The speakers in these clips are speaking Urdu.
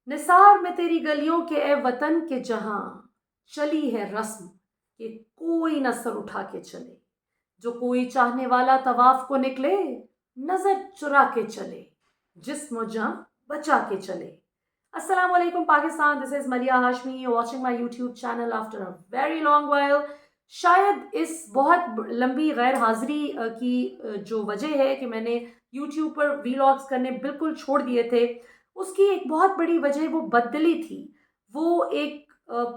نثار میں تیری گلیوں کے اے وطن کے جہاں چلی ہے رسم کہ کوئی نہ سر اٹھا کے چلے، جو کوئی چاہنے والا طواف کو نکلے نظر چرا کے چلے، جسم و جاں بچا کے چلے۔ السلام علیکم Pakistan, this is Maliha Hashmi watching my YouTube channel after a very long while. شاید اس بہت لمبی غیر حاضری کی جو وجہ ہے کہ میں نے یوٹیوب پر ویلاگز کرنے بالکل چھوڑ دیے تھے، اس کی ایک بہت بڑی وجہ وہ بددلی تھی، وہ ایک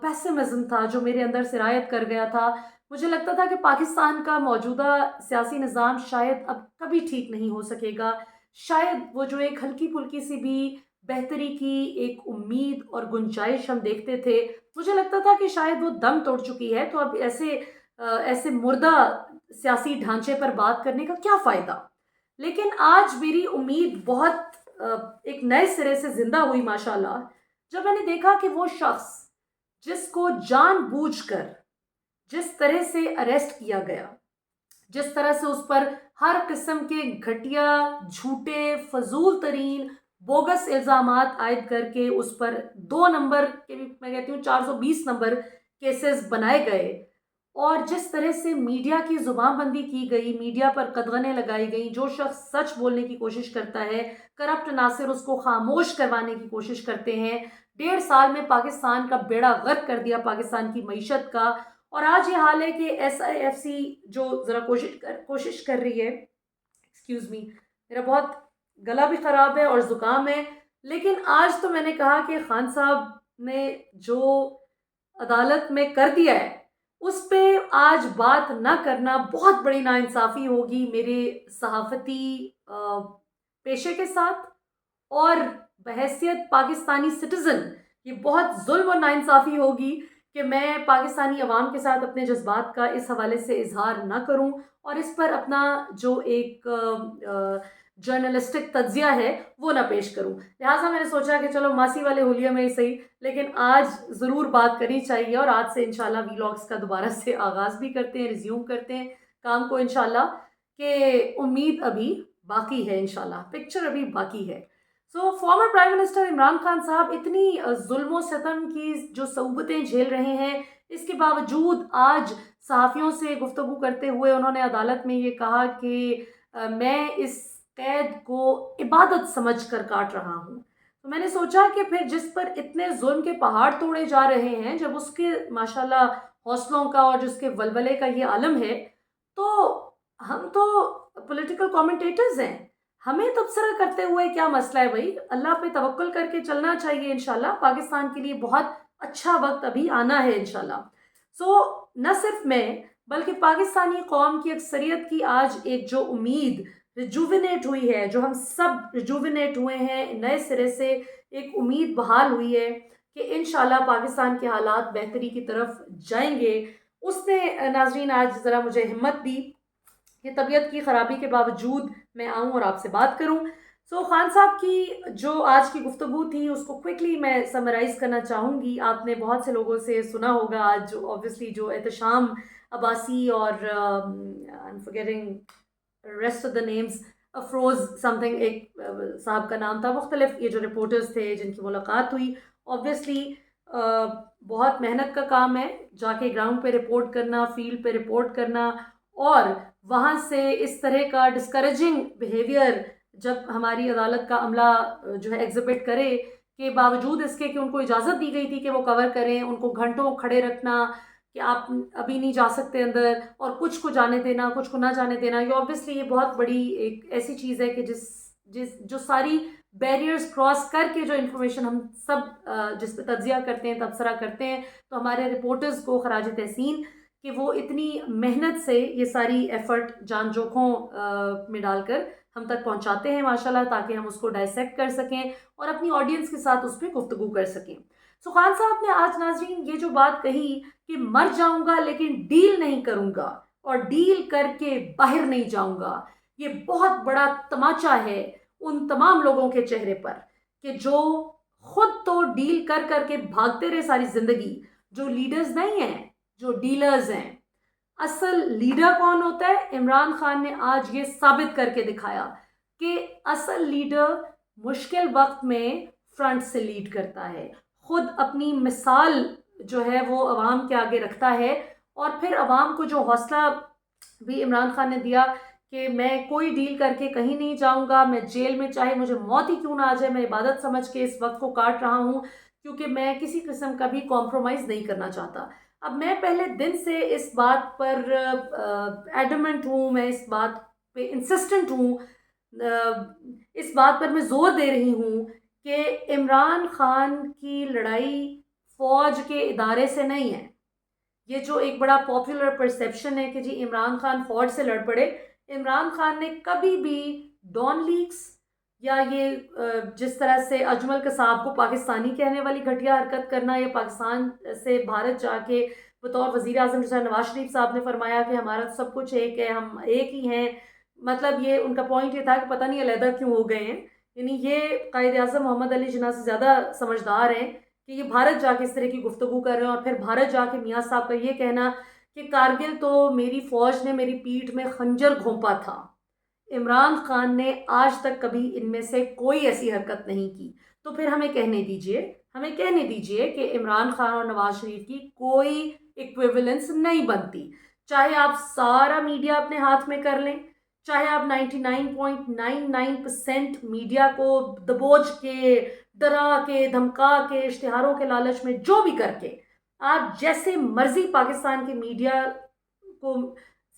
پیسمزم تھا جو میرے اندر سرایت کر گیا تھا۔ مجھے لگتا تھا کہ پاکستان کا موجودہ سیاسی نظام شاید اب کبھی ٹھیک نہیں ہو سکے گا، شاید وہ جو ایک ہلکی پھلکی سی بھی بہتری کی ایک امید اور گنجائش ہم دیکھتے تھے، مجھے لگتا تھا کہ شاید وہ دم توڑ چکی ہے، تو اب ایسے مردہ سیاسی ڈھانچے پر بات کرنے کا کیا فائدہ۔ لیکن آج میری امید بہت ایک نئے سرے سے زندہ ہوئی ماشاءاللہ، جب میں نے دیکھا کہ وہ شخص جس کو جان بوجھ کر جس طرح سے اریسٹ کیا گیا، جس طرح سے اس پر ہر قسم کے گھٹیا، جھوٹے، فضول ترین بوگس الزامات عائد کر کے اس پر 2 نمبر کے، میں کہتی ہوں 420 نمبر کیسز بنائے گئے، اور جس طرح سے میڈیا کی زبان بندی کی گئی، میڈیا پر قدغنیں لگائی گئیں، جو شخص سچ بولنے کی کوشش کرتا ہے، کرپٹ عناصر اس کو خاموش کروانے کی کوشش کرتے ہیں۔ 1.5 سال میں پاکستان کا بیڑا غرق کر دیا پاکستان کی معیشت کا، اور آج یہ حال ہے کہ ایس آئی ایف سی جو ذرا کوشش کر رہی ہے، ایکسکیوز می، میرا بہت گلا بھی خراب ہے اور زکام ہے، لیکن آج تو میں نے کہا کہ خان صاحب نے جو عدالت میں کر دیا ہے اس پہ آج بات نہ کرنا بہت بڑی ناانصافی ہوگی میرے صحافتی پیشے کے ساتھ، اور بحیثیت پاکستانی سٹیزن یہ بہت ظلم و ناانصافی ہوگی کہ میں پاکستانی عوام کے ساتھ اپنے جذبات کا اس حوالے سے اظہار نہ کروں اور اس پر اپنا جو ایک جرنلسٹک تجزیہ ہے وہ نہ پیش کروں۔ لہٰذا میں نے سوچا کہ چلو ماسی والے ہولیے میں ہی صحیح، لیکن آج ضرور بات کرنی چاہیے، اور آج سے انشاءاللہ ویلاگز کا دوبارہ سے آغاز بھی کرتے ہیں، ریزیوم کرتے ہیں کام کو انشاءاللہ، کہ امید ابھی باقی ہے، انشاءاللہ پکچر ابھی باقی ہے۔ Former prime minister Imran Khan صاحب اتنی ظلم و ستم کی جو صعوبتیں جھیل رہے ہیں، اس کے باوجود آج صحافیوں سے گفتگو کرتے ہوئے انہوں نے عدالت میں یہ کہا کہ میں اس قید کو عبادت سمجھ کر کاٹ رہا ہوں۔ تو میں نے سوچا کہ پھر جس پر اتنے ظلم کے پہاڑ توڑے جا رہے ہیں، جب اس کے ماشاءاللہ حوصلوں کا اور جس کے ولولے کا یہ عالم ہے، تو ہم تو پولیٹیکل کامنٹیٹرز ہیں، ہمیں تبصرہ کرتے ہوئے کیا مسئلہ ہے بھائی، اللہ پہ توکل کر کے چلنا چاہیے، انشاءاللہ پاکستان کے لیے بہت اچھا وقت ابھی آنا ہے انشاءاللہ۔ نہ صرف میں بلکہ پاکستانی قوم کی اکثریت کی آج ایک جو امید ریجوونیٹ ہوئی ہے، جو ہم سب ریجوونیٹ ہوئے ہیں، نئے سرے سے ایک امید بحال ہوئی ہے کہ انشاءاللہ پاکستان کے حالات بہتری کی طرف جائیں گے، اس نے ناظرین آج ذرا مجھے ہمت دی کہ طبیعت کی خرابی کے باوجود میں آؤں اور آپ سے بات کروں۔ خان صاحب کی جو آج کی گفتگو تھی اس کو کوئکلی میں سمرائز کرنا چاہوں گی۔ آپ نے بہت سے لوگوں سے سنا ہوگا آج جو اوبویسلی جو احتشام عباسی اور I'm forgetting rest of the names، Afroz some thing ایک صاحب کا نام تھا، مختلف یہ جو رپورٹرز تھے جن کی ملاقات ہوئی، اوبویسلی بہت محنت کا کام ہے جا کے گراؤنڈ پہ رپورٹ کرنا، فیلڈ پہ رپورٹ کرنا، اور وہاں سے اس طرح کا ڈسکریجنگ بیہیویئر جب ہماری عدالت کا عملہ جو ہے ایگزبٹ کرے، کہ باوجود اس کے کہ ان کو اجازت دی گئی تھی کہ وہ کور کریں، ان کو گھنٹوں کھڑے رکھنا کہ آپ ابھی نہیں جا سکتے اندر، اور کچھ کو جانے دینا، کچھ کو نہ جانے دینا، یہ اوبویسلی یہ بہت بڑی ایک ایسی چیز ہے کہ جو ساری بیریئرز کراس کر کے جو انفارمیشن ہم سب جس پہ تجزیہ کرتے ہیں، تبصرہ کرتے ہیں، تو ہمارے رپورٹرز کو خراج تحسین کہ وہ اتنی محنت سے یہ ساری ایفرٹ جان جوکھوں میں ڈال کر ہم تک پہنچاتے ہیں ماشاءاللہ، تاکہ ہم اس کو ڈائسیکٹ کر سکیں اور اپنی آڈینس کے ساتھ اس پہ گفتگو کر سکیں۔ خان صاحب نے آج ناظرین یہ جو بات کہی کہ مر جاؤں گا لیکن ڈیل نہیں کروں گا اور ڈیل کر کے باہر نہیں جاؤں گا، یہ بہت بڑا تماچا ہے ان تمام لوگوں کے چہرے پر کہ جو خود تو ڈیل کر کر کے بھاگتے رہے ساری زندگی، جو لیڈرز نہیں ہیں، جو ڈیلرز ہیں۔ اصل لیڈر کون ہوتا ہے؟ عمران خان نے آج یہ ثابت کر کے دکھایا کہ اصل لیڈر مشکل وقت میں فرنٹ سے لیڈ کرتا ہے، خود اپنی مثال جو ہے وہ عوام کے آگے رکھتا ہے، اور پھر عوام کو جو حوصلہ بھی عمران خان نے دیا کہ میں کوئی ڈیل کر کے کہیں نہیں جاؤں گا، میں جیل میں چاہے مجھے موت ہی کیوں نہ آ جائے، میں عبادت سمجھ کے اس وقت کو کاٹ رہا ہوں کیونکہ میں کسی قسم کا بھی کمپرومائز نہیں کرنا چاہتا۔ اب میں پہلے دن سے اس بات پر ایڈمنٹ ہوں، میں اس بات پہ انسسٹنٹ ہوں، اس بات پر میں زور دے رہی ہوں کہ عمران خان کی لڑائی فوج کے ادارے سے نہیں ہے۔ یہ جو ایک بڑا پاپولر پرسیپشن ہے کہ جی عمران خان فوج سے لڑ پڑے، عمران خان نے کبھی بھی ڈان لیکس یا یہ جس طرح سے اجمل قصاب کو پاکستانی کہنے والی گھٹیا حرکت کرنا، یا پاکستان سے بھارت جا کے بطور وزیر اعظم جیسا نواز شریف صاحب نے فرمایا کہ ہمارا سب کچھ ایک ہے، ہم ایک ہی ہیں، مطلب یہ ان کا پوائنٹ یہ تھا کہ پتہ نہیں علیحدہ کیوں ہو گئے ہیں۔ یعنی یہ قائد اعظم محمد علی جناح سے زیادہ سمجھدار ہیں کہ یہ بھارت جا کے اس طرح کی گفتگو کر رہے ہیں، اور پھر بھارت جا کے میاں صاحب کا یہ کہنا کہ کارگل تو میری فوج نے میری پیٹھ میں خنجر گھونپا تھا۔ عمران خان نے آج تک کبھی ان میں سے کوئی ایسی حرکت نہیں کی، تو پھر ہمیں کہنے دیجئے کہ عمران خان اور نواز شریف کی کوئی ایکویولنس نہیں بنتی، چاہے آپ سارا میڈیا اپنے ہاتھ میں کر لیں، چاہے آپ 99.99% میڈیا کو دبوچ کے، ڈرا کے، دھمکا کے، اشتہاروں کے لالچ میں جو بھی کر کے آپ جیسے مرضی پاکستان کے میڈیا کو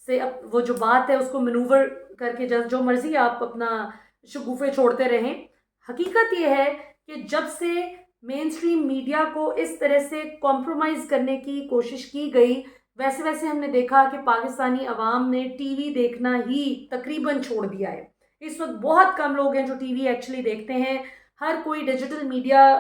سے وہ جو بات ہے اس کو مینوور کر کے جو مرضی آپ اپنا شگوفے چھوڑتے رہیں، حقیقت یہ ہے کہ جب سے مین سٹریم میڈیا کو اس طرح سے کمپرومائز کرنے کی کوشش کی گئی، ویسے ویسے ہم نے دیکھا کہ پاکستانی عوام نے ٹی وی دیکھنا ہی تقریباً چھوڑ دیا ہے۔ اس وقت بہت کم لوگ ہیں جو ٹی وی ایکچولی دیکھتے ہیں، ہر کوئی ڈیجیٹل میڈیا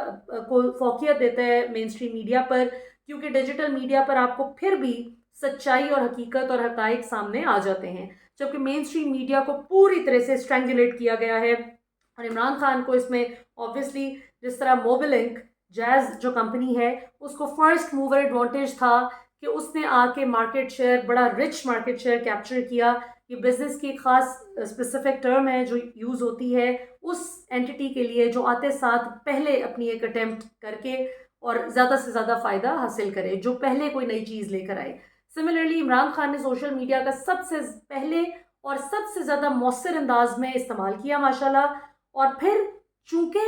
کو فوقیت دیتا ہے مین سٹریم میڈیا پر، کیونکہ ڈیجیٹل میڈیا پر آپ کو پھر بھی سچائی اور حقیقت اور حقائق سامنے آ جاتے ہیں، جبکہ مین سٹریم میڈیا کو پوری طرح سے اسٹرینگولیٹ کیا گیا ہے۔ اور عمران خان کو اس میں آبویسلی جس طرح موبل انک جیز جو کمپنی ہے اس کو فرسٹ موور ایڈوانٹیج تھا کہ اس نے آ کے مارکیٹ شیئر، بڑا رچ مارکیٹ شیئر کیپچر کیا۔ یہ بزنس کی ایک خاص اسپیسیفک ٹرم ہے جو یوز ہوتی ہے اس اینٹی کے لیے جو آتے ساتھ پہلے اپنی ایک اٹیمپٹ کر کے اور زیادہ سے زیادہ فائدہ حاصل کرے، جو پہلے کوئی نئی چیز لے کر آئے۔ سملرلی عمران خان نے سوشل میڈیا کا سب سے پہلے اور سب سے زیادہ مؤثر انداز میں استعمال کیا ماشاءاللہ، اور پھر چونکہ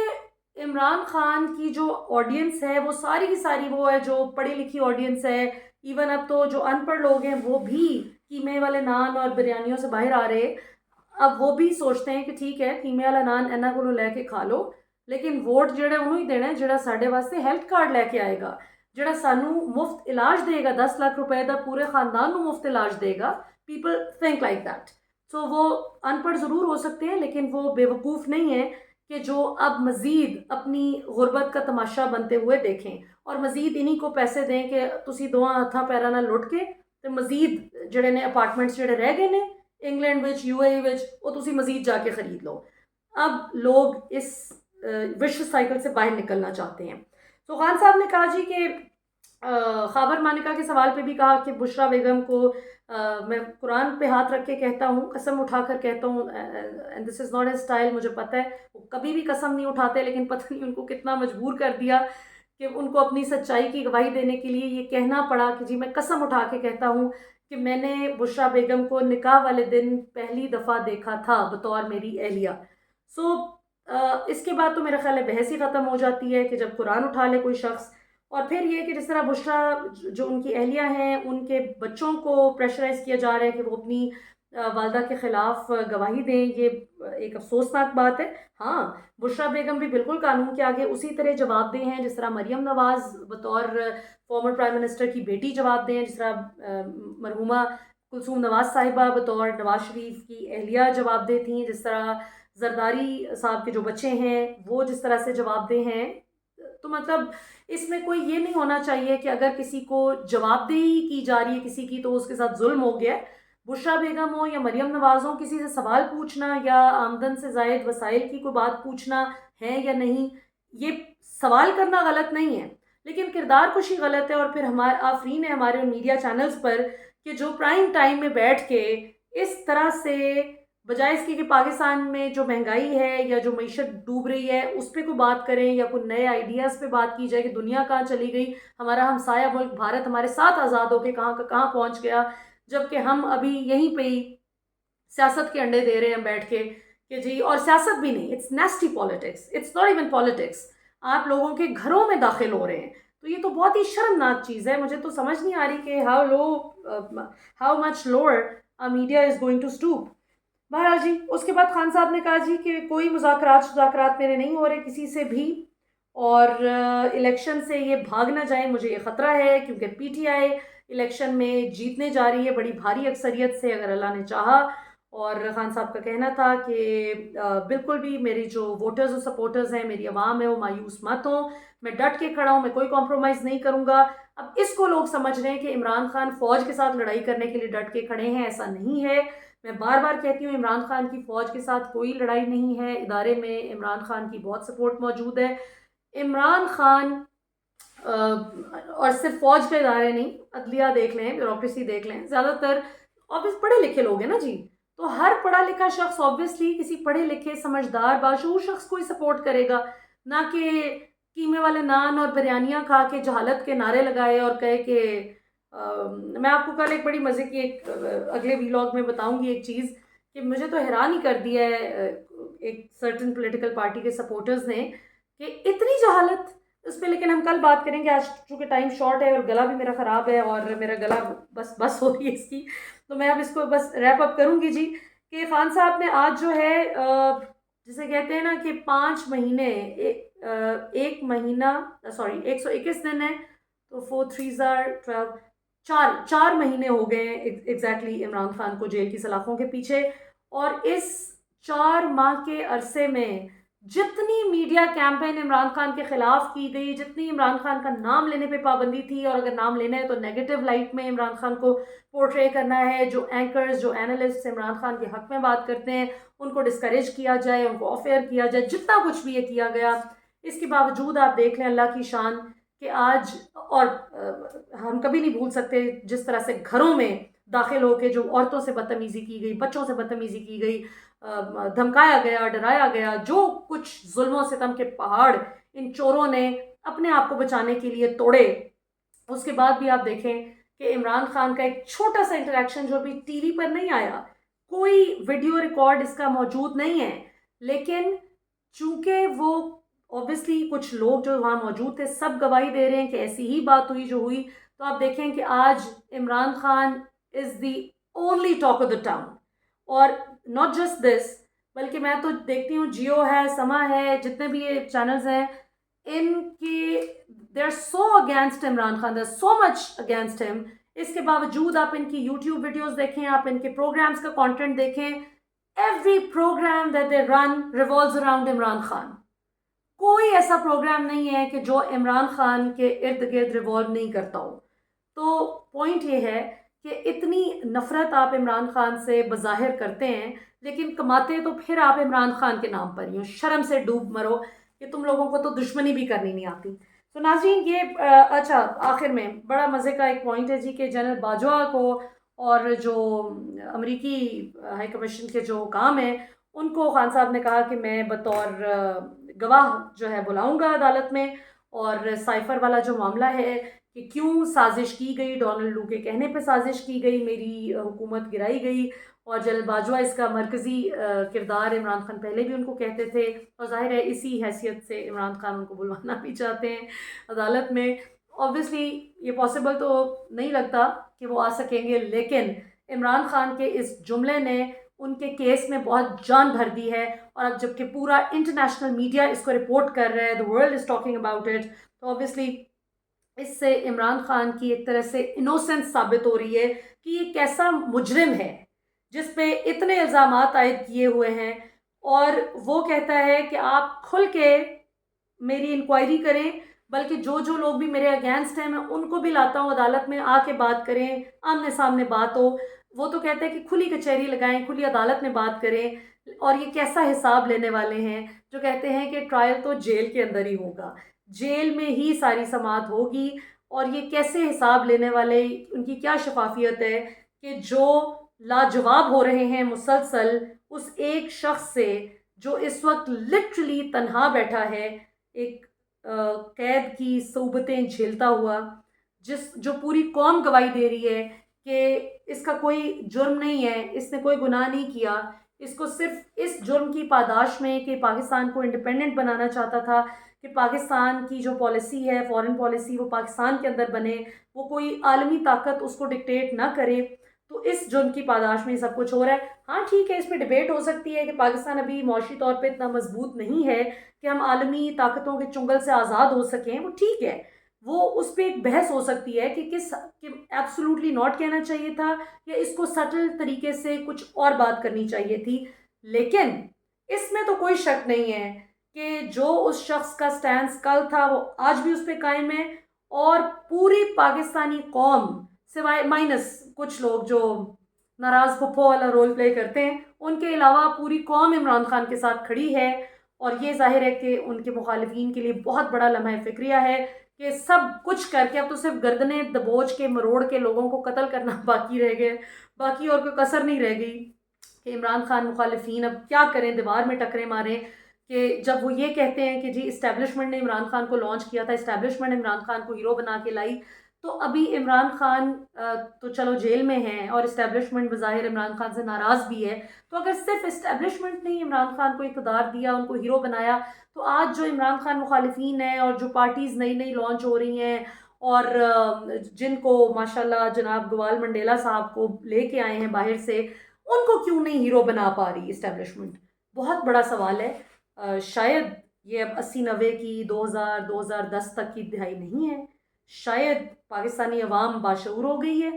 عمران خان کی جو آڈینس ہے وہ ساری کی ساری وہ ہے جو پڑھی لکھی آڈینس ہے، ایون اب تو جو ان پڑھ لوگ ہیں وہ بھی قیمے والے نان اور بریانیوں سے باہر آ رہے، اب وہ بھی سوچتے ہیں کہ ٹھیک ہے قیمے والا نان اینا کو لے کے کھا لو، لیکن ووٹ جڑے انہوں ہی دینا ہے جڑا ساڈے واسطے ہیلتھ کارڈ لے کے آئے گا، جڑا سانو مفت علاج دے گا، 10 لاکھ روپے دا پورے خاندان کو مفت علاج دے گا۔ People think like that. سو وہ ان پڑھ ضرور ہو سکتے ہیں لیکن وہ بے وقوف نہیں ہیں کہ جو اب مزید اپنی غربت کا تماشا بنتے ہوئے دیکھیں اور مزید انہی کو پیسے دیں کہ تسی دواں ہتھاں پیراں نال لٹ کے تے مزید جڑے نے اپارٹمنٹس جڑے رہ گئے نے انگلینڈ وچ، یو اے وچ، وہ تسی مزید جا کے خرید لو۔ اب لوگ اس وش سائیکل سے باہر نکلنا چاہتے ہیں۔ تو خان صاحب نے کہا جی کہ خابر مانکا کے سوال پہ بھی کہا کہ بشریٰ بیگم کو میں قرآن پہ ہاتھ رکھ کے کہتا ہوں، قسم اٹھا کر کہتا ہوں، and this is not a style, مجھے پتہ ہے وہ کبھی بھی قسم نہیں اٹھاتے، لیکن پتہ نہیں ان کو کتنا مجبور کر دیا کہ ان کو اپنی سچائی کی گواہی دینے کے لیے یہ کہنا پڑا کہ جی میں قسم اٹھا کے کہتا ہوں کہ میں نے بشریٰ بیگم کو نکاح والے دن پہلی دفعہ دیکھا تھا بطور میری اہلیہ۔ سو اس کے بعد تو میرا خیال ہے بحث ہی ختم ہو جاتی ہے کہ جب قرآن اٹھا لے کوئی شخص۔ اور پھر یہ کہ جس طرح بشریٰ جو ان کی اہلیہ ہیں ان کے بچوں کو پریشرائز کیا جا رہا ہے کہ وہ اپنی والدہ کے خلاف گواہی دیں، یہ ایک افسوسناک بات ہے۔ ہاں بشریٰ بیگم بھی بالکل قانون کے آگے اسی طرح جواب دہ ہیں جس طرح مریم نواز بطور فارمر پرائم منسٹر کی بیٹی جواب دہ ہیں، جس طرح مرحومہ کلثوم نواز صاحبہ بطور نواز شریف کی اہلیہ جواب دہ تھیں، جس طرح زرداری صاحب کے جو بچے ہیں وہ جس طرح سے جواب دہ ہیں۔ تو مطلب اس میں کوئی یہ نہیں ہونا چاہیے کہ اگر کسی کو جواب دہی کی جا رہی ہے کسی کی تو اس کے ساتھ ظلم ہو گیا ہے۔ بشریٰ بیگم ہو یا مریم نواز ہو، کسی سے سوال پوچھنا یا آمدن سے زائد وسائل کی کوئی بات پوچھنا ہے یا نہیں، یہ سوال کرنا غلط نہیں ہے، لیکن کردار کشی غلط ہے۔ اور پھر ہمارے آفرین ہے ہمارے میڈیا چینلز پر کہ جو پرائم ٹائم میں بیٹھ کے اس طرح سے بجائے اس کی کہ پاکستان میں جو مہنگائی ہے یا جو معیشت ڈوب رہی ہے اس پہ کوئی بات کریں یا کوئی نئے آئیڈیاز پہ بات کی جائے کہ دنیا کہاں چلی گئی، ہمارا ہمسایہ ملک بھارت ہمارے ساتھ آزاد ہو کے کہاں کا کہاں پہنچ گیا، جبکہ ہم ابھی یہیں پہ ہی سیاست کے انڈے دے رہے ہیں بیٹھ کے کہ جی، اور سیاست بھی نہیں، it's nasty politics, it's not even politics, آپ لوگوں کے گھروں میں داخل ہو رہے ہیں۔ تو یہ تو بہت ہی شرمناک چیز ہے، مجھے تو سمجھ نہیں آ رہی کہ how much lower media is going to stoop. بہرحال جی، اس کے بعد خان صاحب نے کہا جی کہ کوئی مذاکرات میرے نہیں ہو رہے کسی سے بھی، اور الیکشن سے یہ بھاگ نہ جائیں، مجھے یہ خطرہ ہے کیونکہ پی ٹی آئی الیکشن میں جیتنے جا رہی ہے بڑی بھاری اکثریت سے اگر اللہ نے چاہا۔ اور خان صاحب کا کہنا تھا کہ بالکل بھی میری جو ووٹرز اور سپورٹرز ہیں، میری عوام ہے، وہ مایوس مت ہوں، میں ڈٹ کے کھڑا ہوں، میں کوئی کمپرومائز نہیں کروں گا۔ اب اس کو لوگ سمجھ رہے ہیں کہ عمران خان فوج کے ساتھ لڑائی کرنے کے لیے ڈٹ کے کھڑے ہیں، ایسا نہیں ہے۔ میں بار بار کہتی ہوں عمران خان کی فوج کے ساتھ کوئی لڑائی نہیں ہے، ادارے میں عمران خان کی بہت سپورٹ موجود ہے۔ عمران خان اور صرف فوج کے ادارے نہیں، عدلیہ دیکھ لیں، بیوروکریسی دیکھ لیں، زیادہ تر آبویس پڑھے لکھے لوگ ہیں نا جی، تو ہر پڑھا لکھا شخص آبویسلی کسی پڑھے لکھے سمجھدار باشعور شخص کو ہی سپورٹ کرے گا، نہ کہ قیمے والے نان اور بریانیاں کھا کے جہالت کے نعرے لگائے اور کہے کہ میں آپ کو کل ایک بڑی مزے کی ایک اگلے ویلاگ میں بتاؤں گی ایک چیز کہ مجھے تو حیران ہی کر دیا ہے ایک سرٹن پولیٹیکل پارٹی کے سپورٹرز نے کہ اتنی جہالت اس پہ، لیکن ہم کل بات کریں گے، آج چونکہ ٹائم شارٹ ہے اور گلا بھی میرا خراب ہے اور میرا گلا بس ہو رہی ہے اس کی، تو میں اب اس کو بس ریپ اپ کروں گی جی کہ خان صاحب نے آج جو ہے جسے کہتے ہیں نا کہ 5 مہینے، ایک مہینہ، سوری 121 دن ہے تو 4 3 12، چار مہینے ہو گئے ہیں ایگزیکٹلی عمران خان کو جیل کی سلاخوں کے پیچھے، اور اس 4 ماہ کے عرصے میں جتنی میڈیا کیمپین عمران خان کے خلاف کی گئی، جتنی عمران خان کا نام لینے پہ پابندی تھی، اور اگر نام لینا ہے تو نیگیٹو لائٹ میں عمران خان کو پورٹرے کرنا ہے، جو اینکرز جو اینالسٹ عمران خان کے حق میں بات کرتے ہیں ان کو ڈسکریج کیا جائے، ان کو آف ایئر کیا جائے، جتنا کچھ بھی یہ کیا گیا، اس کے باوجود آپ دیکھ لیں اللہ کی شان کہ آج، اور ہم کبھی نہیں بھول سکتے جس طرح سے گھروں میں داخل ہو کے جو عورتوں سے بدتمیزی کی گئی، بچوں سے بدتمیزی کی گئی، دھمکایا گیا، ڈرایا گیا، جو کچھ ظلم و ستم کے پہاڑ ان چوروں نے اپنے آپ کو بچانے کے لیے توڑے، اس کے بعد بھی آپ دیکھیں کہ عمران خان کا ایک چھوٹا سا انٹریکشن جو بھی ٹی وی پر نہیں آیا، کوئی ویڈیو ریکارڈ اس کا موجود نہیں ہے، لیکن چونکہ وہ اوبیسلی کچھ لوگ جو وہاں موجود تھے سب گواہی دے رہے ہیں کہ ایسی ہی بات ہوئی جو ہوئی، تو آپ دیکھیں کہ آج Imran Khan is the only talk of the town. اور ناٹ جسٹ دس، بلکہ میں تو دیکھتی ہوں جیو ہے، سما ہے، جتنے بھی یہ چینلز ہیں، ان کی they are so against Imran Khan, they are so much against ہم، اس کے باوجود آپ ان کی یوٹیوب ویڈیوز دیکھیں، آپ ان کے پروگرامز کا کانٹینٹ دیکھیں، every program that they run revolves around Imran Khan, کوئی ایسا پروگرام نہیں ہے کہ جو عمران خان کے ارد گرد ریوالو نہیں کرتا ہو۔ تو پوائنٹ یہ ہے کہ اتنی نفرت آپ عمران خان سے بظاہر کرتے ہیں، لیکن کماتے تو پھر آپ عمران خان کے نام پر ہی ہو، شرم سے ڈوب مرو کہ تم لوگوں کو تو دشمنی بھی کرنی نہیں آتی۔ تو ناظرین، یہ اچھا آخر میں بڑا مزے کا ایک پوائنٹ ہے جی کہ جنرل باجوہ کو اور جو امریکی ہائی کمیشن کے جو کام ہیں ان کو خان صاحب نے کہا کہ میں بطور گواہ جو ہے بلاؤں گا عدالت میں، اور سائفر والا جو معاملہ ہے کہ کیوں سازش کی گئی، ڈونلڈ لو کے کہنے پہ سازش کی گئی، میری حکومت گرائی گئی، اور جنرل باجوہ اس کا مرکزی کردار عمران خان پہلے بھی ان کو کہتے تھے، اور ظاہر ہے اسی حیثیت سے عمران خان ان کو بلوانا بھی چاہتے ہیں عدالت میں۔ اوبویسلی یہ پاسبل تو نہیں لگتا کہ وہ آ سکیں گے، لیکن عمران خان کے اس جملے نے ان کے کیس میں بہت جان بھر دی ہے، اور اب جب کہ پورا انٹرنیشنل میڈیا اس کو رپورٹ کر رہا ہے، the world is talking about it، تو obviously اس سے عمران خان کی ایک طرح سے انوسنس ثابت ہو رہی ہے کہ یہ کیسا مجرم ہے جس پہ اتنے الزامات عائد کیے ہوئے ہیں، اور وہ کہتا ہے کہ آپ کھل کے میری انکوائری کریں، بلکہ جو جو لوگ بھی میرے اگینسٹ ہیں میں ان کو بھی لاتا ہوں عدالت میں، آ کے بات کریں، آمنے سامنے بات ہو۔ وہ تو کہتے ہیں کہ کھلی کچہری لگائیں، کھلی عدالت میں بات کریں، اور یہ کیسا حساب لینے والے ہیں جو کہتے ہیں کہ ٹرائل تو جیل کے اندر ہی ہوگا، جیل میں ہی ساری سماعت ہوگی، اور یہ کیسے حساب لینے والے، ان کی کیا شفافیت ہے کہ جو لاجواب ہو رہے ہیں مسلسل اس ایک شخص سے جو اس وقت لٹرلی تنہا بیٹھا ہے، ایک قید کی صعوبتیں جھیلتا ہوا، جو پوری قوم گواہی دے رہی ہے کہ اس کا کوئی جرم نہیں ہے، اس نے کوئی گناہ نہیں کیا، اس کو صرف اس جرم کی پاداش میں کہ پاکستان کو انڈیپینڈنٹ بنانا چاہتا تھا، کہ پاکستان کی جو پالیسی ہے فارن پالیسی وہ پاکستان کے اندر بنے، وہ کوئی عالمی طاقت اس کو ڈکٹیٹ نہ کرے، تو اس جرم کی پاداش میں یہ سب کچھ ہو رہا ہے۔ ہاں ٹھیک ہے، اس پہ ڈیبیٹ ہو سکتی ہے کہ پاکستان ابھی معاشی طور پہ اتنا مضبوط نہیں ہے کہ ہم عالمی طاقتوں کے چنگل سے آزاد ہو سکیں، وہ ٹھیک ہے، وہ اس پہ ایک بحث ہو سکتی ہے کہ ایبسولوٹلی ناٹ کہنا چاہیے تھا یا اس کو سٹل طریقے سے کچھ اور بات کرنی چاہیے تھی، لیکن اس میں تو کوئی شک نہیں ہے کہ جو اس شخص کا سٹینس کل تھا وہ آج بھی اس پہ قائم ہے، اور پوری پاکستانی قوم سوائے مائنس کچھ لوگ جو ناراض پھپھو والا رول پلے کرتے ہیں، ان کے علاوہ پوری قوم عمران خان کے ساتھ کھڑی ہے، اور یہ ظاہر ہے کہ ان کے مخالفین کے لیے بہت بڑا لمحہ فکریہ ہے کہ سب کچھ کر کے اب تو صرف گردنیں دبوچ کے مروڑ کے لوگوں کو قتل کرنا باقی رہ گئے، باقی اور کوئی کسر نہیں رہ گئی کہ عمران خان مخالفین اب کیا کریں، دیوار میں ٹکرے ماریں، کہ جب وہ یہ کہتے ہیں کہ جی اسٹیبلشمنٹ نے عمران خان کو لانچ کیا تھا، اسٹیبلشمنٹ نے عمران خان کو ہیرو بنا کے لائی، تو ابھی عمران خان تو چلو جیل میں ہیں اور اسٹیبلشمنٹ بظاہر عمران خان سے ناراض بھی ہے، تو اگر صرف اسٹیبلشمنٹ نے عمران خان کو اقتدار دیا، ان کو ہیرو بنایا، تو آج جو عمران خان مخالفین ہیں اور جو پارٹیز نئی نئی لانچ ہو رہی ہیں، اور جن کو ماشاءاللہ جناب گوال منڈیلا صاحب کو لے کے آئے ہیں باہر سے، ان کو کیوں نہیں ہیرو بنا پا رہی اسٹیبلشمنٹ؟ بہت بڑا سوال ہے۔ شاید یہ اب 80 90 کی 2010 تک کی دہائی نہیں ہے، شاید پاکستانی عوام باشعور ہو گئی ہے،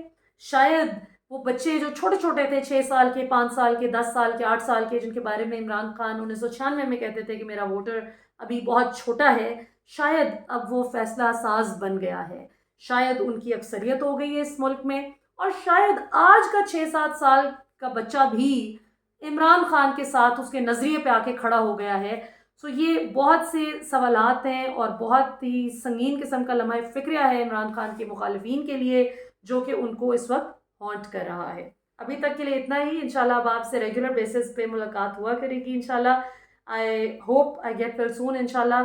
شاید وہ بچے جو چھوٹے چھوٹے تھے 6 سال کے، 5 سال کے، 10 سال کے، 8 سال کے، جن کے بارے میں عمران خان 1996 میں کہتے تھے کہ میرا ووٹر ابھی بہت چھوٹا ہے، شاید اب وہ فیصلہ ساز بن گیا ہے، شاید ان کی اکثریت ہو گئی ہے اس ملک میں، اور شاید آج کا 6 7 سال کا بچہ بھی عمران خان کے ساتھ اس کے نظریے پہ آ کے کھڑا ہو گیا ہے۔ سو یہ بہت سے سوالات ہیں اور بہت ہی سنگین قسم کا لمحہ فکریہ ہے عمران خان کے مخالفین کے لیے، جو کہ ان کو اس وقت ہانٹ کر رہا ہے۔ ابھی تک کے لیے اتنا ہی، انشاءاللہ اب آپ سے ریگولر بیسس پہ ملاقات ہوا کرے گی انشاءاللہ۔ I hope I get well soon انشاءاللہ،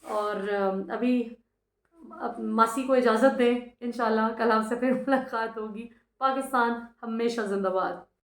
اور ابھی ماسی کو اجازت دیں، انشاءاللہ کل آپ سے پھر ملاقات ہوگی۔ پاکستان ہمیشہ زندہ باد۔